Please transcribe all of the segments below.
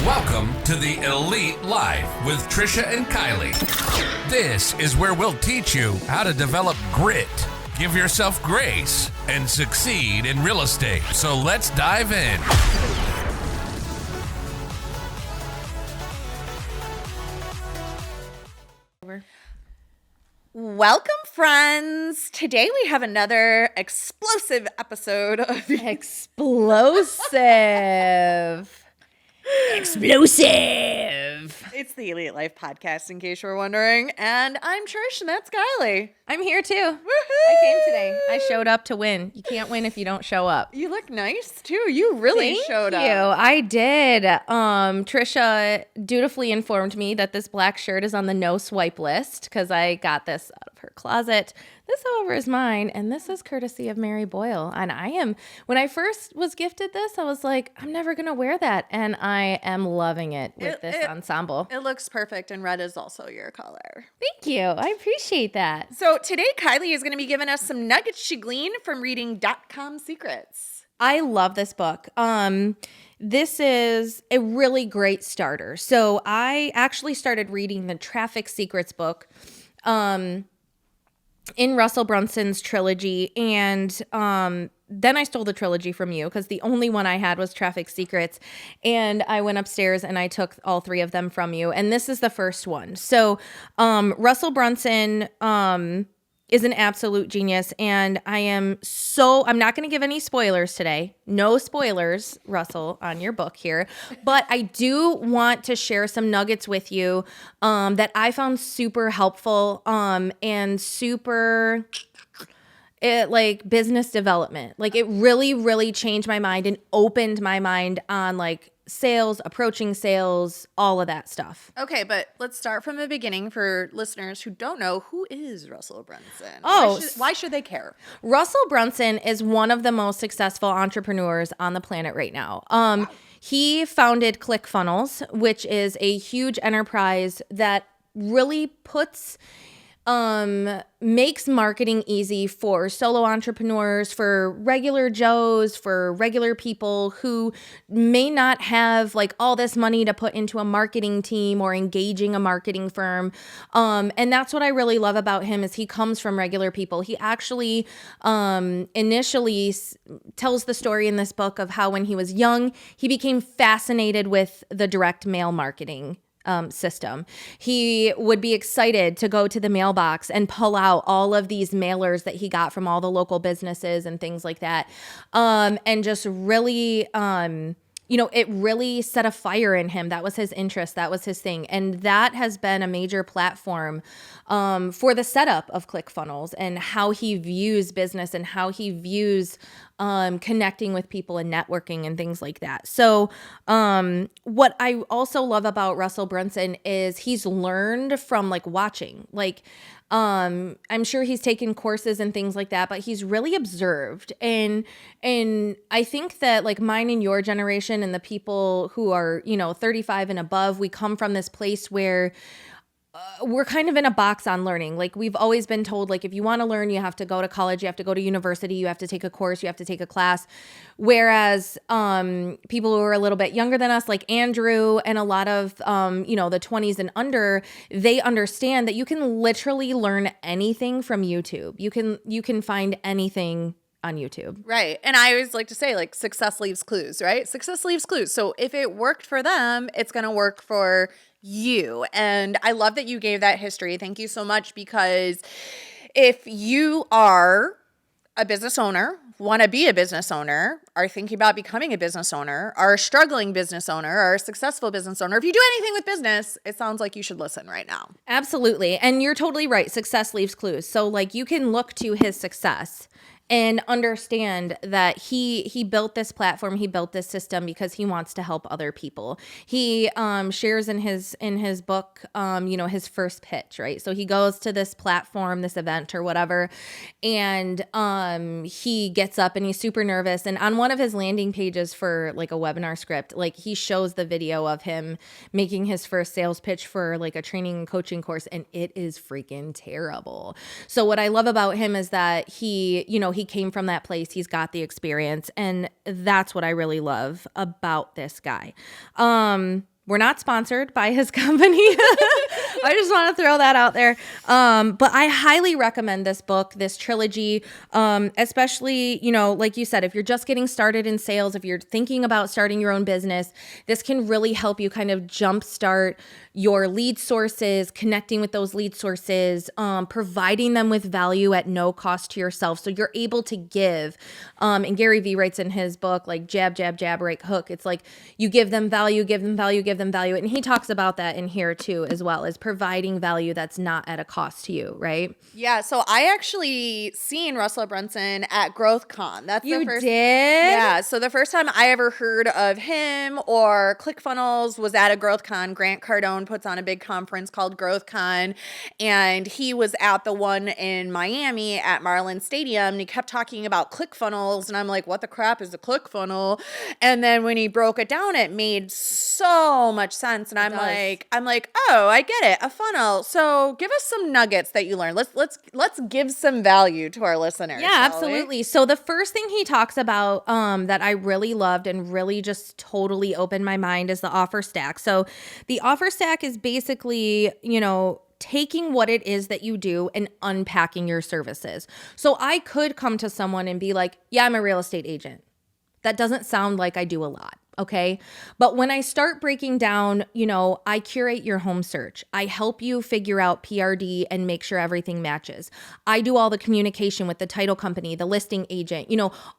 Welcome to the Elite Life with Trisha and Kylie. This is where we'll teach you how to develop grit, give yourself grace, and succeed in real estate. So let's dive in. Welcome, friends. Today we have another explosive episode of Explosive. It's the Elite Life Podcast, in case you were wondering. And I'm Trish, and that's Kylie. I'm here too. Woohoo! I came today. I showed up to win. You can't win if you don't show up. You look nice too. You really showed Thank you. up. I did. Trisha dutifully informed me that this black shirt is on the no swipe list because I got this out of her closet. This, however, is mine, and this is courtesy of Mary Boyle. And when I first was gifted this, I was like, I'm never going to wear that, and I am loving it with this ensemble. It looks perfect, and red is also your color. Thank you. I appreciate that. So today, Kylie is going to be giving us some nuggets she gleaned from reading .com Secrets. I love this book. This is a really great starter. So I actually started reading the Traffic Secrets book in Russell Brunson's trilogy, and then I stole the trilogy from you because the only one I had was Traffic Secrets, and I went upstairs and I took all three of them from you, and this is the first one. So Russell Brunson is an absolute genius, and I'm not going to give any spoilers today. No spoilers, Russell, on your book here, but I do want to share some nuggets with you that I found super helpful and super like business development. Like it really, really changed my mind and opened my mind on like sales, approaching sales, all of that stuff. Okay, but let's start from the beginning for listeners who don't know, who is Russell Brunson? Why should they care? Russell Brunson is one of the most successful entrepreneurs on the planet right now. Wow. He founded ClickFunnels, which is a huge enterprise that really makes marketing easy for solo entrepreneurs, for regular Joes, for regular people who may not have like all this money to put into a marketing team or engaging a marketing firm. And that's what I really love about him is he comes from regular people. He actually initially tells the story in this book of how when he was young, he became fascinated with the direct mail marketing system. He would be excited to go to the mailbox and pull out all of these mailers that he got from all the local businesses and things like that. And just really, it really set a fire in him. That was his interest. That was his thing. And that has been a major platform for the setup of ClickFunnels and how he views business and how he views connecting with people and networking and things like that. So what I also love about Russell Brunson is he's learned from like watching, like I'm sure he's taken courses and things like that, but he's really observed. And I think that like mine and your generation and the people who are, 35 and above, we come from this place where we're kind of in a box on learning. Like we've always been told, like, if you want to learn, you have to go to college, you have to go to university, you have to take a course, you have to take a class. Whereas people who are a little bit younger than us, like Andrew and a lot of, the 20s and under, they understand that you can literally learn anything from YouTube. You can find anything on YouTube. Right. And I always like to say, like, success leaves clues, right? Success leaves clues. So if it worked for them, it's going to work for you. And I love that you gave that history. Thank you so much, because if you are a business owner, want to be a business owner, are thinking about becoming a business owner, are a struggling business owner, or a successful business owner, if you do anything with business, it sounds like you should listen right now. Absolutely. And you're totally right. Success leaves clues. So like you can look to his success and understand that he built this platform, he built this system because he wants to help other people. He shares in his book, his first pitch, right? So he goes to this platform, this event or whatever, and he gets up and he's super nervous. And on one of his landing pages for like a webinar script, like he shows the video of him making his first sales pitch for like a training and coaching course, and it is freaking terrible. So what I love about him is that he came from that place. He's got the experience. And that's what I really love about this guy. We're not sponsored by his company. I just want to throw that out there. But I highly recommend this book, this trilogy, especially, like you said, if you're just getting started in sales, if you're thinking about starting your own business, this can really help you kind of jumpstart your lead sources, connecting with those lead sources, providing them with value at no cost to yourself. So you're able to give. And Gary Vee writes in his book, like jab, jab, jab, right hook. It's like you give them value, give them value, give them value. And he talks about that in here too, as well as providing value that's not at a cost to you, right? Yeah. So I actually seen Russell Brunson at GrowthCon. That's You the first. did? Yeah. So the first time I ever heard of him or ClickFunnels was at a GrowthCon. Grant Cardone puts on a big conference called GrowthCon, and he was at the one in Miami at Marlin Stadium, and he kept talking about ClickFunnels, and I'm like, what the crap is a ClickFunnel? And then when he broke it down, it made so much sense, and I'm like, oh, I get it, a funnel. So give us some nuggets that you learned. Let's give some value to our listeners. Yeah, absolutely. So the first thing he talks about that I really loved and really just totally opened my mind is the offer stack. So the offer stack is basically, taking what it is that you do and unpacking your services. So I could come to someone and be like, yeah, I'm a real estate agent. That doesn't sound like I do a lot. Okay. But when I start breaking down, I curate your home search. I help you figure out PRD and make sure everything matches. I do all the communication with the title company, the listing agent,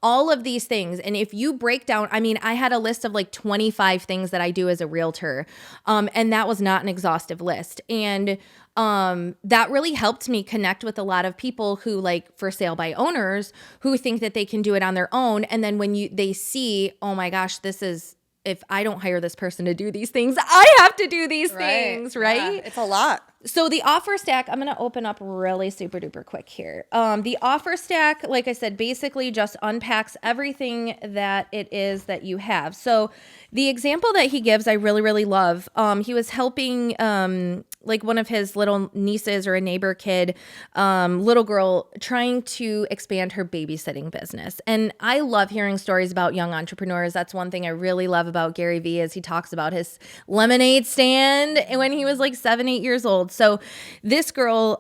all of these things. And if you break down, I had a list of like 25 things that I do as a realtor. And that was not an exhaustive list. And that really helped me connect with a lot of people who like for sale by owners who think that they can do it on their own. And then when they see, oh my gosh, if I don't hire this person to do these things, I have to do these things, right? Yeah, it's a lot. So the offer stack, I'm going to open up really super duper quick here. The offer stack, like I said, basically just unpacks everything that it is that you have. So the example that he gives, I really, really love. He was helping like one of his little nieces or a neighbor kid, little girl, trying to expand her babysitting business. And I love hearing stories about young entrepreneurs. That's one thing I really love about Gary Vee is he talks about his lemonade stand when he was like 7-8 years old. So this girl,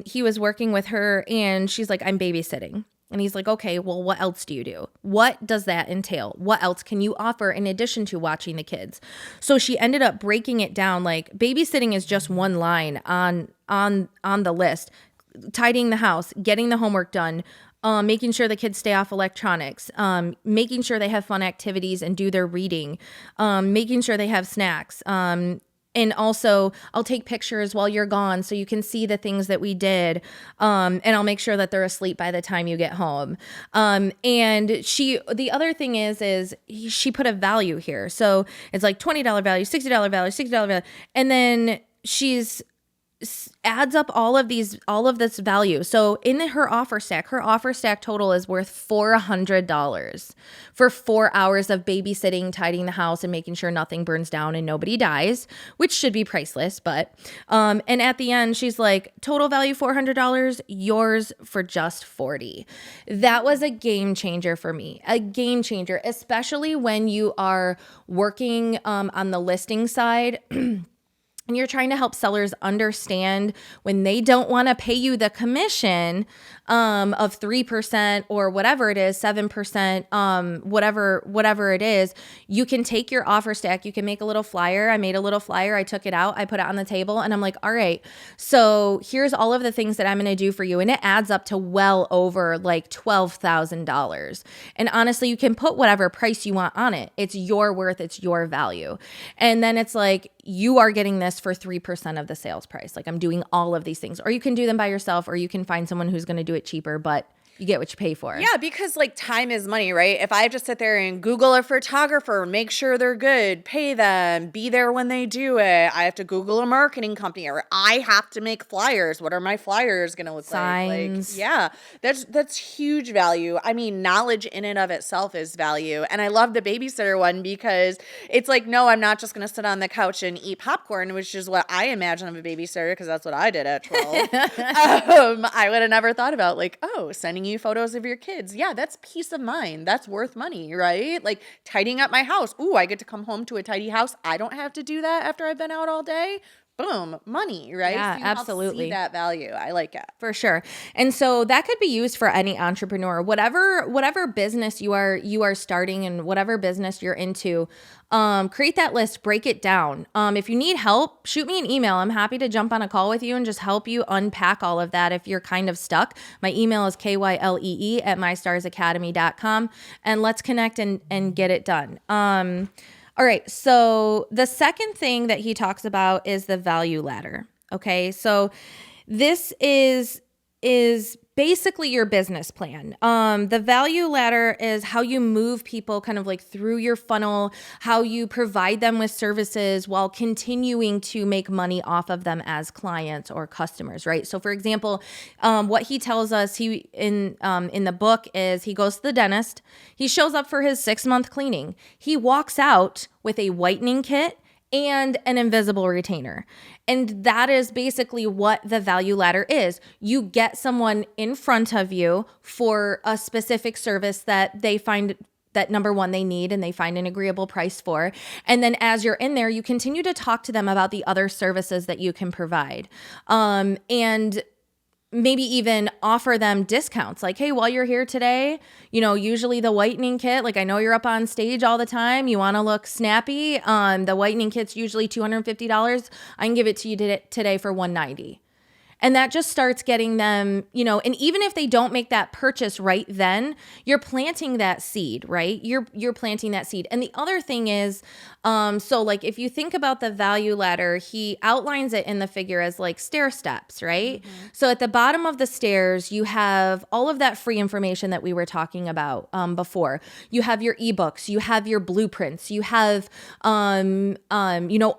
he was working with her and she's like, I'm babysitting. And he's like, okay, well, what else do you do? What does that entail? What else can you offer in addition to watching the kids? So she ended up breaking it down. Like babysitting is just one line on the list. Tidying the house, getting the homework done, making sure the kids stay off electronics, making sure they have fun activities and do their reading, making sure they have snacks, and also I'll take pictures while you're gone so you can see the things that we did. And I'll make sure that they're asleep by the time you get home. And the other thing is she put a value here. So it's like $20 value, $60 value, $60 value. And then she's adds up all of this value. So in her offer stack total is worth $400 for 4 hours of babysitting, tidying the house, and making sure nothing burns down and nobody dies, which should be priceless. But and at the end, she's like, total value $400, yours for just $40. That was a game changer for me, a game changer, especially when you are working on the listing side. And you're trying to help sellers understand when they don't want to pay you the commission of 3% or whatever it is, 7%, whatever it is, you can take your offer stack. You can make a little flyer. I made a little flyer. I took it out. I put it on the table and I'm like, all right, so here's all of the things that I'm going to do for you. And it adds up to well over like $12,000. And honestly, you can put whatever price you want on it. It's your worth. It's your value. And then it's like, you are getting this for 3% of the sales price. Like I'm doing all of these things, or you can do them by yourself, or you can find someone who's going to do it cheaper, but you get what you pay for. Yeah, because like time is money, right? If I have to sit there and Google a photographer, make sure they're good, pay them, be there when they do it. I have to Google a marketing company, or I have to make flyers. What are my flyers going to look Signs. like? Yeah, that's huge value. I mean, knowledge in and of itself is value. And I love the babysitter one because it's like, no, I'm not just going to sit on the couch and eat popcorn, which is what I imagine of a babysitter because that's what I did at 12. I would have never thought about like, oh, sending you you photos of your kids. Yeah, that's peace of mind. That's worth money, right? Like tidying up my house. Ooh, I get to come home to a tidy house. I don't have to do that after I've been out all day. Boom, money, right? Yeah, So you help absolutely. see that value. I like it. For sure. And so that could be used for any entrepreneur, whatever business you are starting and whatever business you're into. Create that list, break it down. If you need help, shoot me an email. I'm happy to jump on a call with you and just help you unpack all of that if you're kind of stuck. My email is kylee@mystarsacademy.com, and let's connect and get it done. All right. So the second thing that he talks about is the value ladder. Okay. So this is basically your business plan. The value ladder is how you move people kind of like through your funnel, how you provide them with services while continuing to make money off of them as clients or customers, right? So for example, what he tells us in the book is he goes to the dentist, he shows up for his 6-month cleaning. He walks out with a whitening kit and an invisible retainer. And that is basically what the value ladder is. You get someone in front of you for a specific service that they find that number one they need and they find an agreeable price for. And then as you're in there, you continue to talk to them about the other services that you can provide. And maybe even offer them discounts. Like, hey, while you're here today, usually the whitening kit, like I know you're up on stage all the time. You want to look snappy. The whitening kit's usually $250. I can give it to you today for $190. And that just starts getting them, and even if they don't make that purchase right then, you're planting that seed, right? You're planting that seed. And the other thing is, so like if you think about the value ladder, he outlines it in the figure as like stair steps, right? Mm-hmm. So at the bottom of the stairs, you have all of that free information that we were talking about before. You have your ebooks, you have your blueprints, you have,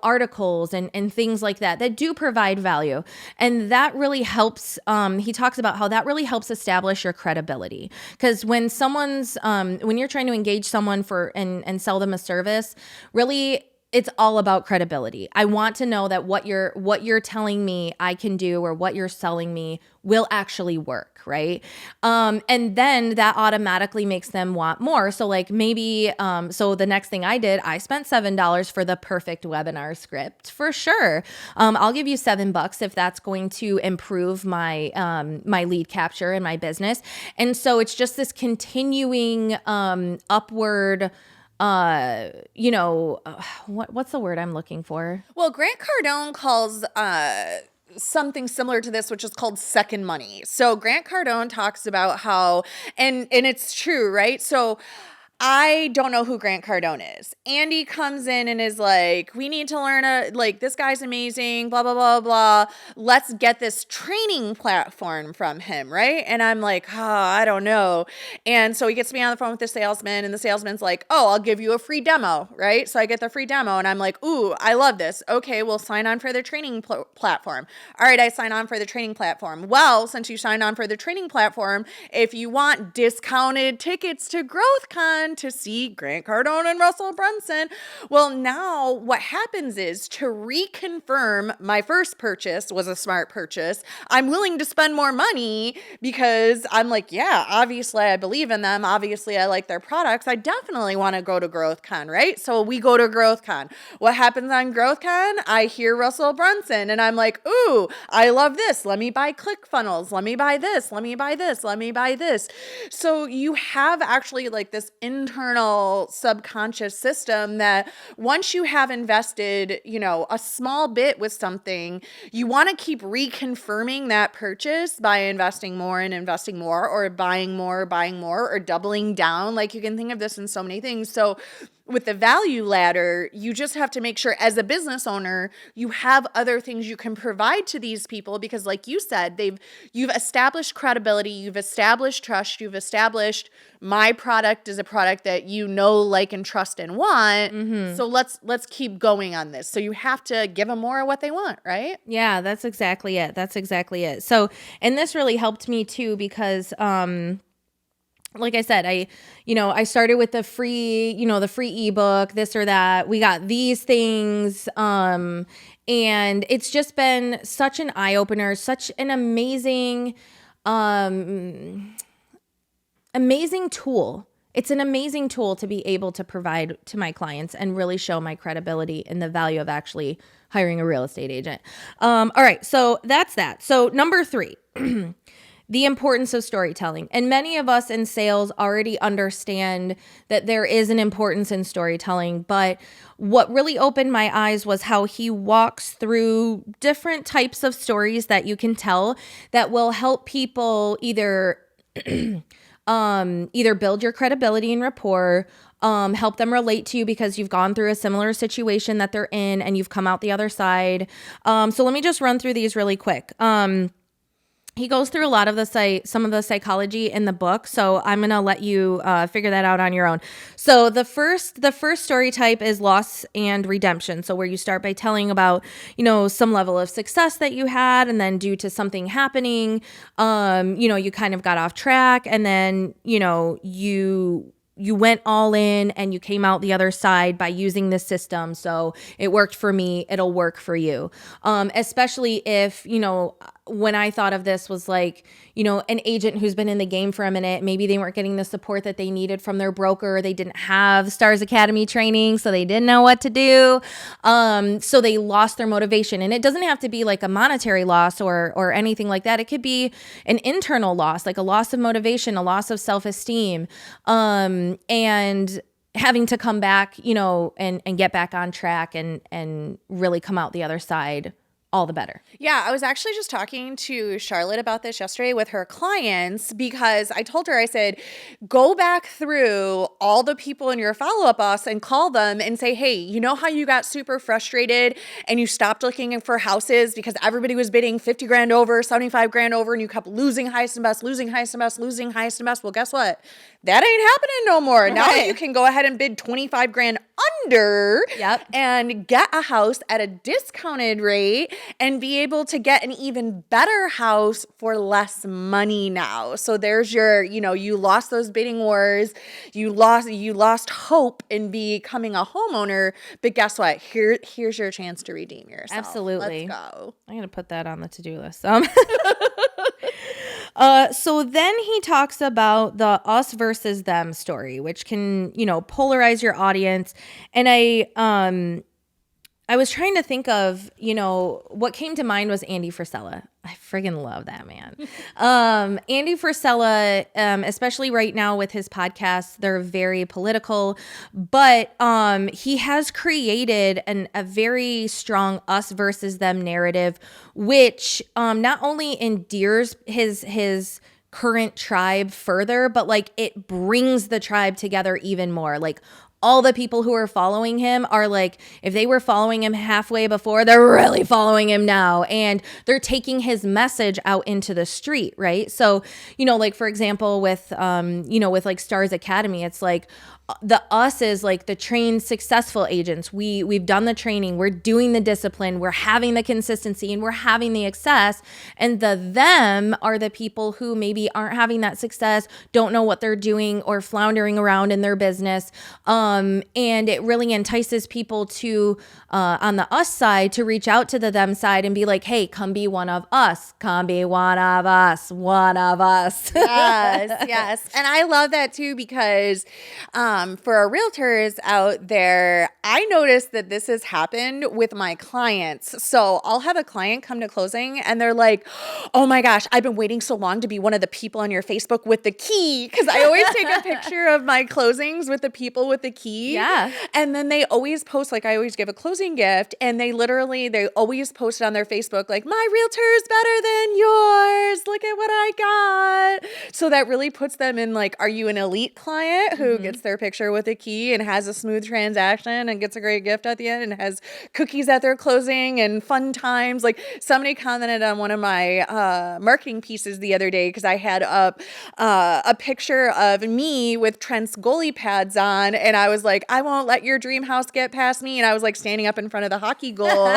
articles and things like that do provide value. And that really helps. He talks about how that really helps establish your credibility. Because when when you're trying to engage someone and sell them a service, really it's all about credibility. I want to know that what you're telling me I can do or what you're selling me will actually work, right? And then that automatically makes them want more. So like maybe, so the next thing I did, I spent $7 for the perfect webinar script for sure. I'll give you $7 if that's going to improve my my lead capture in my business. And so it's just this continuing upward. What's the word I'm looking for? Well, Grant Cardone calls something similar to this, which is called second money. So Grant Cardone talks about how, and it's true, right? So I don't know who Grant Cardone is. Andy comes in and is like, we need to learn this guy's amazing, blah, blah, blah, blah. Let's get this training platform from him, right? And I'm like, I don't know. And so he gets me on the phone with the salesman, and the salesman's like, I'll give you a free demo, right? So I get the free demo, and I'm like, ooh, I love this. Okay, we'll sign on for the training platform. All right, I sign on for the training platform. Well, since you signed on for the training platform, if you want discounted tickets to GrowthCon, to see Grant Cardone and Russell Brunson. Well, now what happens is, to reconfirm my first purchase was a smart purchase, I'm willing to spend more money because I'm like, yeah, obviously I believe in them. Obviously I like their products. I definitely want to go to GrowthCon, right? So we go to GrowthCon. What happens on GrowthCon? I hear Russell Brunson and I'm like, ooh, I love this. Let me buy ClickFunnels. Let me buy this. Let me buy this. Let me buy this. So you have actually like this internal subconscious system that once you have invested, a small bit with something, you want to keep reconfirming that purchase by investing more and investing more, or buying more, or doubling down. Like, you can think of this in so many things. So with the value ladder, you just have to make sure as a business owner, you have other things you can provide to these people, because like you said, you've established credibility, you've established trust, you've established my product is a product that like and trust and want. Mm-hmm. So let's keep going on this. So you have to give them more of what they want, right? Yeah, that's exactly it. So, and this really helped me too, because like I said, I started with the free ebook, this or that. We got these things. And it's just been such an eye opener, such an amazing, amazing tool. It's an amazing tool to be able to provide to my clients and really show my credibility and the value of actually hiring a real estate agent. All right, so that's that. So number 3, the importance of storytelling. And many of us in sales already understand that there is an importance in storytelling, but what really opened my eyes was how he walks through different types of stories that you can tell that will help people either build your credibility and rapport, help them relate to you because you've gone through a similar situation that they're in and you've come out the other side. So let me just run through these really quick. He goes through a lot of some of the psychology in the book, so I'm gonna let you figure that out on your own. So the first story type is loss and redemption. So where you start by telling about, some level of success that you had, and then due to something happening, you kind of got off track, and then you went all in and you came out the other side by using this system. So it worked for me, it'll work for you. Especially if, when I thought of this was like, an agent who's been in the game for a minute, maybe they weren't getting the support that they needed from their broker. They didn't have Stars Academy training, so they didn't know what to do. So they lost their motivation. And it doesn't have to be like a monetary loss or anything like that. It could be an internal loss, like a loss of motivation, a loss of self-esteem, and having to come back, and get back on track and really come out the other side all the better. Yeah, I was actually just talking to Charlotte about this yesterday with her clients because I told her, I said, go back through all the people in your follow-up us and call them and say, hey, you know how you got super frustrated and you stopped looking for houses because everybody was bidding 50 grand over, 75 grand over, and you kept losing highest and best, losing highest and best, losing highest and best. Well, guess what? That ain't happening no more. Right. Now you can go ahead and bid 25 grand under and get a house at a discounted rate and be able to get an even better house for less money now. So there's your, you lost those bidding wars. You lost hope in becoming a homeowner, but guess what? Here's your chance to redeem yourself. Absolutely. Let's go. I'm going to put that on the to-do list. So then he talks about the us versus them story, which can, polarize your audience. And I was trying to think of, what came to mind was Andy Frisella. I friggin' love that man. Andy Frisella, especially right now with his podcasts, they're very political, but he has created a very strong us versus them narrative, which not only endears his current tribe further, but like it brings the tribe together even more. Like all the people who are following him are like, if they were following him halfway before, they're really following him now. And they're taking his message out into the street, right? So, like for example, with like Stars Academy, it's like, the us is like the trained successful agents. We've done the training, we're doing the discipline, we're having the consistency, and we're having the success. And the them are the people who maybe aren't having that success, don't know what they're doing, or floundering around in their business. And it really entices people to on the us side to reach out to the them side and be like, hey, come be one of us, come be one of us, one of us. Yes. And I love that too, because for our realtors out there, I noticed that this has happened with my clients. So I'll have a client come to closing and they're like, oh my gosh, I've been waiting so long to be one of the people on your Facebook with the key. Because I always take a picture of my closings with the people with the key. Yeah. And then they always post, like I always give a closing gift, and they always post it on their Facebook, like, my realtor's better than yours. Look at what I got. So that really puts them in like, are you an elite client who gets their picture with a key and has a smooth transaction and gets a great gift at the end and has cookies at their closing and fun times? Like somebody commented on one of my marketing pieces the other day because I had up a picture of me with Trent's goalie pads on, and I was like, I won't let your dream house get past me. And I was like standing up in front of the hockey goal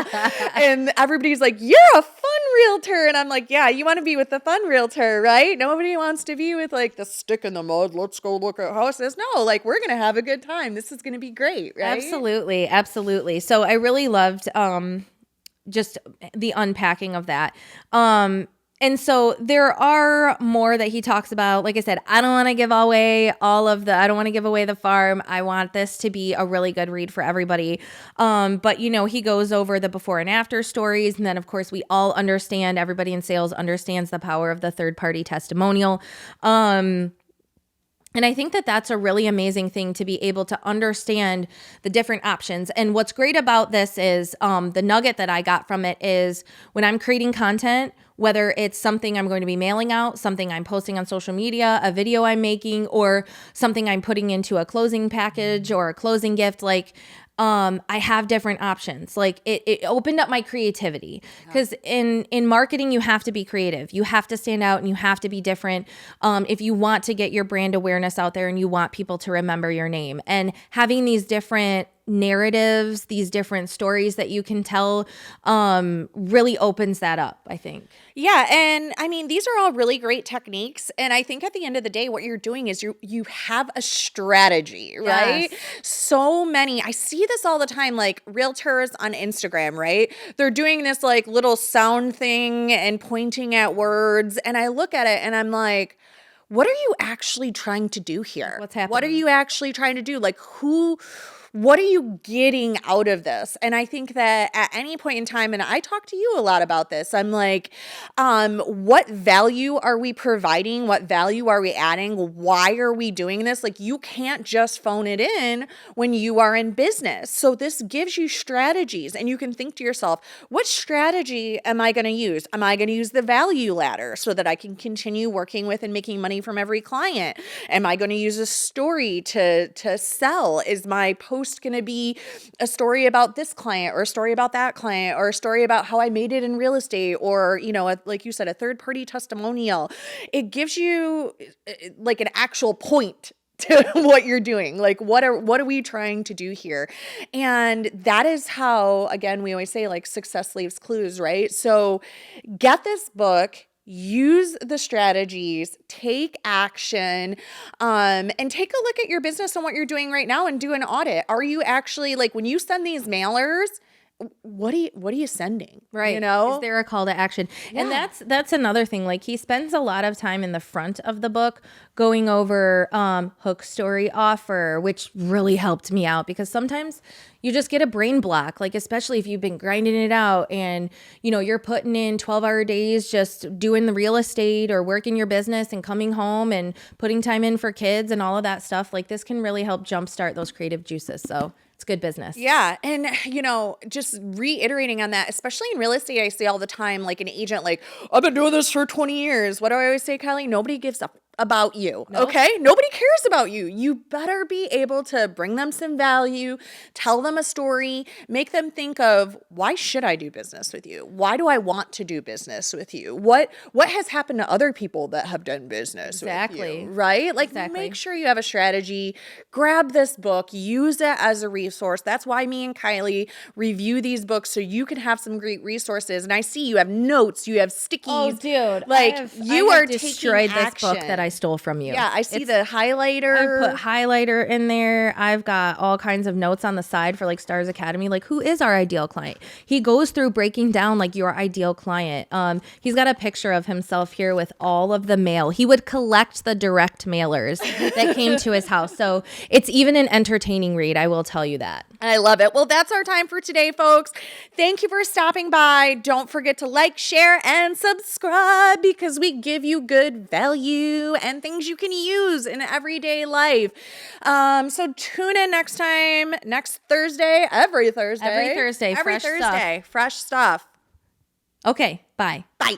and everybody's like, you're a fun realtor. And I'm like, yeah, you want to be with the fun realtor, right? Nobody wants to be with like the stick in the mud, let's go look at houses. No, like we're going to have a good time. This is going to be great, right? Absolutely. So I really loved just the unpacking of that. And so there are more that he talks about. Like I said, I don't want to give away I don't want to give away the farm. I want this to be a really good read for everybody. But he goes over the before and after stories. And then of course we all understand, everybody in sales understands the power of the third party testimonial. And I think that that's a really amazing thing to be able to understand the different options. And what's great about this is the nugget that I got from it is when I'm creating content, whether it's something I'm going to be mailing out, something I'm posting on social media, a video I'm making, or something I'm putting into a closing package or a closing gift, I have different options. Like it opened up my creativity because in marketing, you have to be creative. You have to stand out and you have to be different. If you want to get your brand awareness out there and you want people to remember your name, and having these different narratives, these different stories that you can tell, really opens that up, I think. Yeah. And I mean, these are all really great techniques. And I think at the end of the day, what you're doing is you have a strategy, right? Yes. So many, I see this all the time, like realtors on Instagram, right? They're doing this like little sound thing and pointing at words. And I look at it and I'm like, what are you actually trying to do here? What's happening? What are you actually trying to do? Like what are you getting out of this? And I think that at any point in time, and I talk to you a lot about this, I'm like, what value are we providing? What value are we adding? Why are we doing this? Like, you can't just phone it in when you are in business. So this gives you strategies, and you can think to yourself, what strategy am I going to use? Am I going to use the value ladder so that I can continue working with and making money from every client? Am I going to use a story to sell? Is my post going to be a story about this client or a story about that client or a story about how I made it in real estate or, like you said, a third party testimonial? It gives you like an actual point to what you're doing. Like, what are we trying to do here? And that is how, again, we always say like success leaves clues, right? So get this book, use the strategies, take action, and take a look at your business and what you're doing right now and do an audit. Are you actually, like, when you send these mailers, what are you sending? Right. Is there a call to action? Yeah. And that's another thing. Like, he spends a lot of time in the front of the book going over hook, story, offer, which really helped me out because sometimes you just get a brain block, like especially if you've been grinding it out and you're putting in 12-hour days just doing the real estate or working your business and coming home and putting time in for kids and all of that stuff. Like, this can really help jumpstart those creative juices. So it's good business. Yeah. And, just reiterating on that, especially in real estate, I see all the time, like an agent, like, I've been doing this for 20 years. What do I always say, Kylie? Nobody gives a about you. Nope. Okay. Nobody cares about you. You better be able to bring them some value, tell them a story, make them think of, why should I do business with you? Why do I want to do business with you? What has happened to other people that have done business with you? Right? Like, make sure you have a strategy. Grab this book, use it as a resource. That's why me and Kylie review these books so you can have some great resources. And I see you have notes, you have stickies. Oh, dude. Like, you are destroyed this book that I stole from you. Yeah, I see the highlighter. I put highlighter in there. I've got all kinds of notes on the side for like Stars Academy. Like, who is our ideal client? He goes through breaking down like your ideal client. He's got a picture of himself here with all of the mail. He would collect the direct mailers that came to his house. So it's even an entertaining read. I will tell you that. I love it. Well, that's our time for today, folks. Thank you for stopping by. Don't forget to like, share, and subscribe because we give you good value and things you can use in everyday life. So tune in next time, next Thursday, every Thursday. Fresh stuff. Okay, bye. Bye.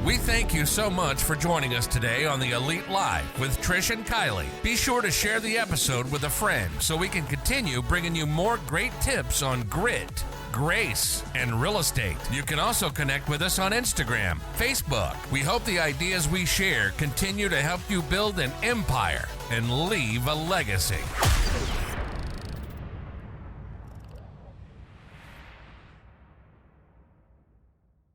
We thank you so much for joining us today on the Elite Live with Trish and Kylie. Be sure to share the episode with a friend so we can continue bringing you more great tips on grit, grace, and real estate. You can also connect with us on Instagram, Facebook. We hope the ideas we share continue to help you build an empire and leave a legacy.